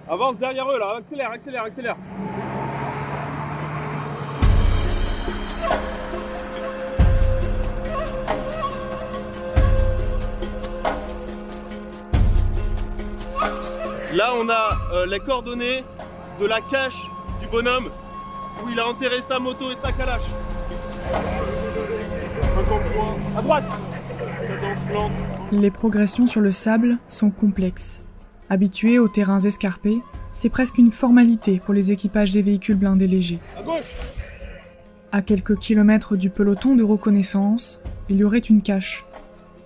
Avance derrière eux là, accélère, accélère, accélère. Là on a les coordonnées de la cache du bonhomme où il a enterré sa moto et sa calache. 53, à droite. Les progressions sur le sable sont complexes. Habitués aux terrains escarpés, c'est presque une formalité pour les équipages des véhicules blindés légers. À gauche. À quelques kilomètres du peloton de reconnaissance, il y aurait une cache,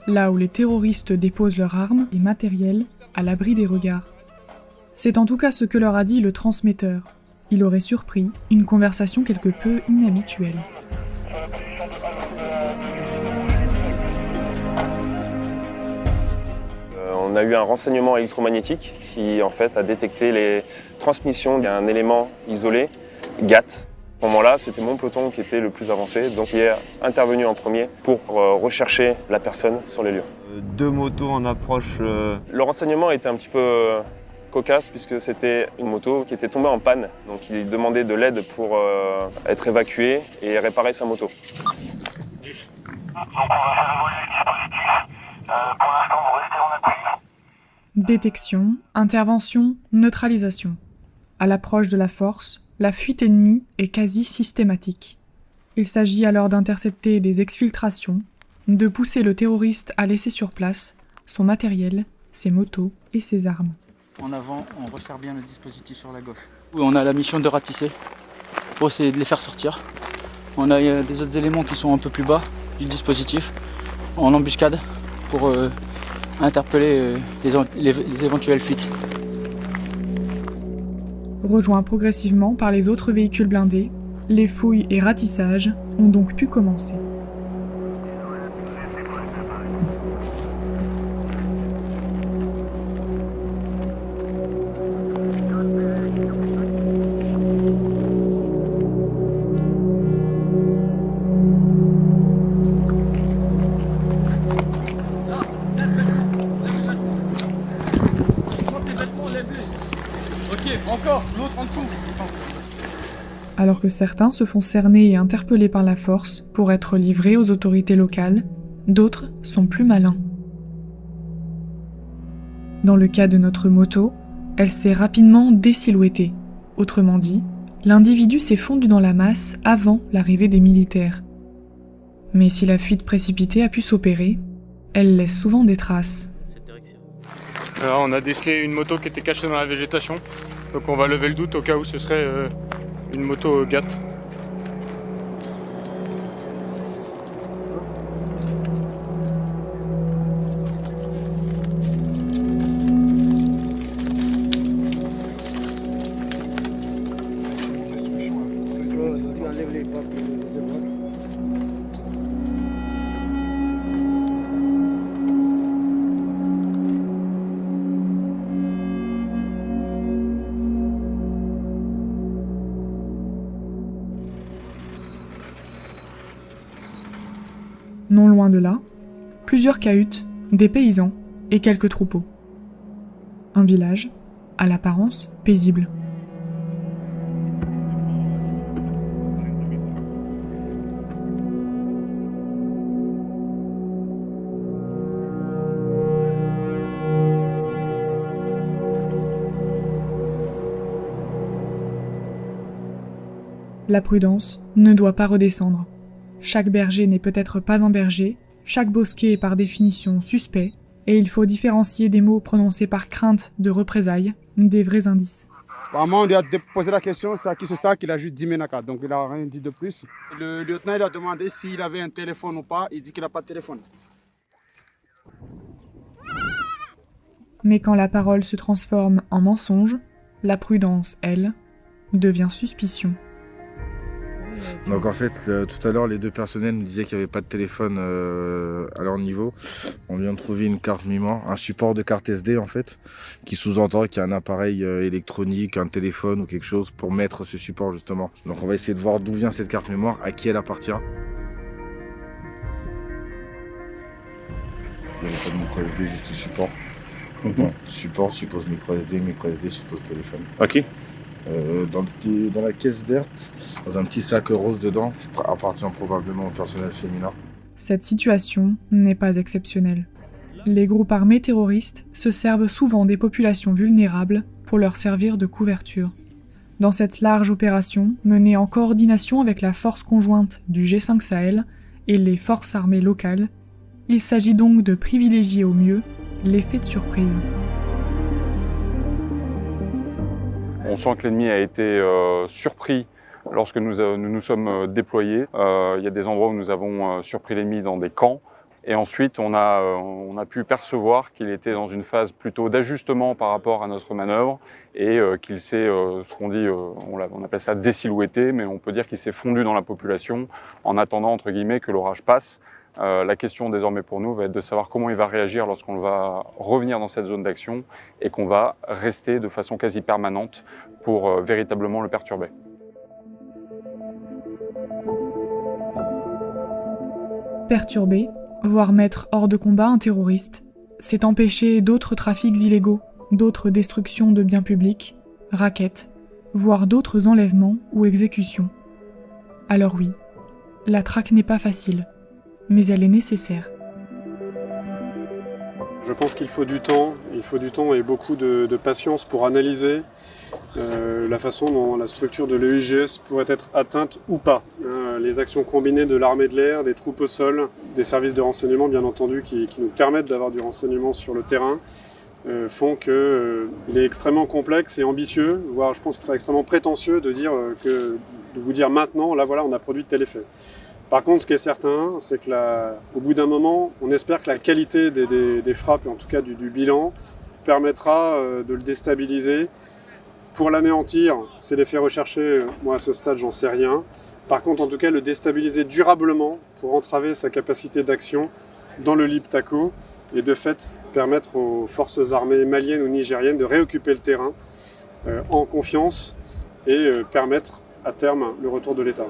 là où les terroristes déposent leurs armes et matériel à l'abri des regards. C'est en tout cas ce que leur a dit le transmetteur. Il aurait surpris une conversation quelque peu inhabituelle. On a eu un renseignement électromagnétique qui en fait a détecté les transmissions d'un élément isolé, GAT. À ce moment-là, c'était mon peloton qui était le plus avancé, donc qui est intervenu en premier pour rechercher la personne sur les lieux. 2 motos en approche. Le renseignement était un petit peu cocasse puisque c'était une moto qui était tombée en panne, donc il demandait de l'aide pour être évacué et réparer sa moto. Donc on va faire évoluer le dispositif. Pour l'instant, vous restez en appui. Détection, intervention, neutralisation. À l'approche de la force, la fuite ennemie est quasi systématique. Il s'agit alors d'intercepter des exfiltrations, de pousser le terroriste à laisser sur place son matériel, ses motos et ses armes. En avant, on resserre bien le dispositif sur la gauche. On a la mission de ratisser pour essayer de les faire sortir. On a des autres éléments qui sont un peu plus bas du dispositif, en embuscade, pour interpeller les éventuelles fuites. Rejoints progressivement par les autres véhicules blindés, les fouilles et ratissages ont donc pu commencer. Encore, l'autre en dessous. Alors que certains se font cerner et interpeller par la force pour être livrés aux autorités locales, d'autres sont plus malins. Dans le cas de notre moto, elle s'est rapidement désilhouettée. Autrement dit, l'individu s'est fondu dans la masse avant l'arrivée des militaires. Mais si la fuite précipitée a pu s'opérer, elle laisse souvent des traces. Alors, on a décelé une moto qui était cachée dans la végétation. Donc on va lever le doute au cas où ce serait une moto GAT. Non loin de là, plusieurs cahutes, des paysans et quelques troupeaux. Un village, à l'apparence paisible. La prudence ne doit pas redescendre. Chaque berger n'est peut-être pas un berger, chaque bosquet est par définition suspect, et il faut différencier des mots prononcés par crainte de représailles des vrais indices. Apparemment, on lui a posé la question, c'est à qui c'est ça, qu'il a juste dit Ménaka, donc il n'a rien dit de plus. Le lieutenant il a demandé s'il avait un téléphone ou pas, il dit qu'il n'a pas de téléphone. Mais quand la parole se transforme en mensonge, la prudence, elle, devient suspicion. Donc en fait, tout à l'heure, les 2 personnels nous disaient qu'il n'y avait pas de téléphone à leur niveau. On vient de trouver une carte mémoire, un support de carte SD en fait, qui sous-entend qu'il y a un appareil électronique, un téléphone ou quelque chose pour mettre ce support justement. Donc on va essayer de voir d'où vient cette carte mémoire, à qui elle appartient. Il n'y avait pas de micro SD, juste le support. Non, support suppose micro SD suppose téléphone. Ok. Dans la caisse verte, dans un petit sac rose dedans, appartient probablement au personnel féminin. Cette situation n'est pas exceptionnelle. Les groupes armés terroristes se servent souvent des populations vulnérables pour leur servir de couverture. Dans cette large opération, menée en coordination avec la force conjointe du G5 Sahel et les forces armées locales, il s'agit donc de privilégier au mieux l'effet de surprise. On sent que l'ennemi a été surpris lorsque nous nous sommes déployés. Il y a des endroits où nous avons surpris l'ennemi dans des camps. Et ensuite, on a pu percevoir qu'il était dans une phase plutôt d'ajustement par rapport à notre manœuvre et qu'il s'est, ce qu'on dit, on appelle ça désilhouetté, mais on peut dire qu'il s'est fondu dans la population en attendant, entre guillemets, que l'orage passe. La question désormais pour nous va être de savoir comment il va réagir lorsqu'on va revenir dans cette zone d'action et qu'on va rester de façon quasi permanente pour véritablement le perturber. Perturber, voire mettre hors de combat un terroriste, c'est empêcher d'autres trafics illégaux, d'autres destructions de biens publics, rackets, voire d'autres enlèvements ou exécutions. Alors oui, la traque n'est pas facile, mais elle est nécessaire. Je pense qu'il faut du temps et beaucoup de patience pour analyser la façon dont la structure de l'EIGS pourrait être atteinte ou pas. Les actions combinées de l'armée de l'air, des troupes au sol, des services de renseignement bien entendu qui nous permettent d'avoir du renseignement sur le terrain font qu'il est extrêmement complexe et ambitieux, voire je pense que c'est extrêmement prétentieux de vous dire maintenant, là voilà, on a produit tel effet. Par contre, ce qui est certain, c'est qu'au bout d'un moment, on espère que la qualité des frappes, et en tout cas du bilan, permettra de le déstabiliser. Pour l'anéantir, c'est l'effet recherché, moi à ce stade, j'en sais rien. Par contre, en tout cas, le déstabiliser durablement pour entraver sa capacité d'action dans le Liptako et de fait permettre aux forces armées maliennes ou nigériennes de réoccuper le terrain en confiance et permettre à terme le retour de l'État.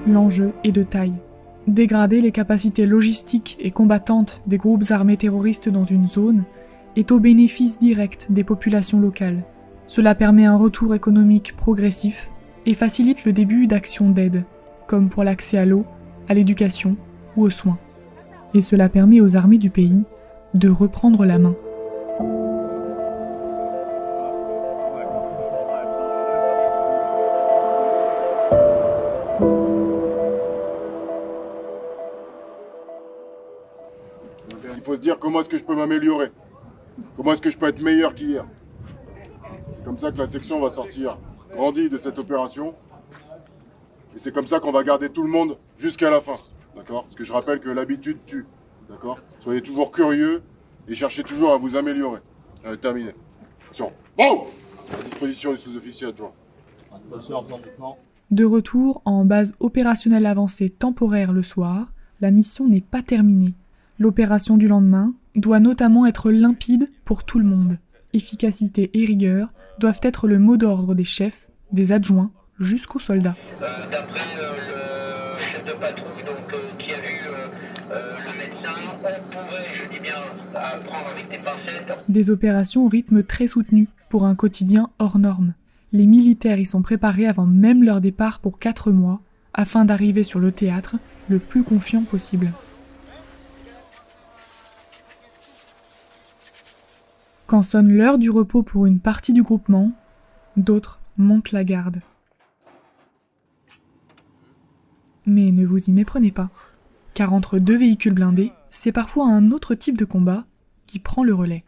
L'enjeu est de taille. Dégrader les capacités logistiques et combattantes des groupes armés terroristes dans une zone est au bénéfice direct des populations locales. Cela permet un retour économique progressif et facilite le début d'actions d'aide, comme pour l'accès à l'eau, à l'éducation ou aux soins. Et cela permet aux armées du pays de reprendre la main. Il faut se dire comment est-ce que je peux m'améliorer, comment est-ce que je peux être meilleur qu'hier. C'est comme ça que la section va sortir grandie de cette opération. Et c'est comme ça qu'on va garder tout le monde jusqu'à la fin. D'accord ? Parce que je rappelle que l'habitude tue. D'accord ? Soyez toujours curieux et cherchez toujours à vous améliorer. Terminé. Attention. Bon ! À disposition du sous-officier adjoint. De retour en base opérationnelle avancée temporaire le soir, la mission n'est pas terminée. L'opération du lendemain doit notamment être limpide pour tout le monde. Efficacité et rigueur doivent être le mot d'ordre des chefs, des adjoints, jusqu'aux soldats. D'après le chef de patrouille qui a vu le médecin, on pourrait, je dis bien, prendre avec des pincettes. Des opérations au rythme très soutenu pour un quotidien hors norme. Les militaires y sont préparés avant même leur départ pour 4 mois, afin d'arriver sur le théâtre le plus confiant possible. Quand sonne l'heure du repos pour une partie du groupement, d'autres montent la garde. Mais ne vous y méprenez pas, car entre deux véhicules blindés, c'est parfois un autre type de combat qui prend le relais.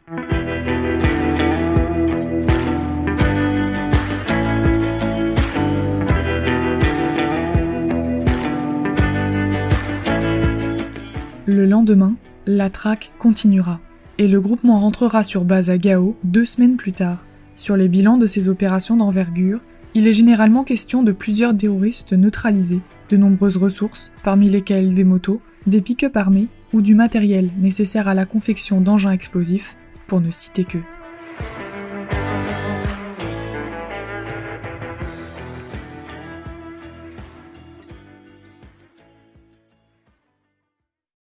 Le lendemain, la traque continuera. Et le groupement rentrera sur base à Gao 2 semaines plus tard. Sur les bilans de ces opérations d'envergure, il est généralement question de plusieurs terroristes neutralisés, de nombreuses ressources, parmi lesquelles des motos, des pick-up armés ou du matériel nécessaire à la confection d'engins explosifs, pour ne citer que.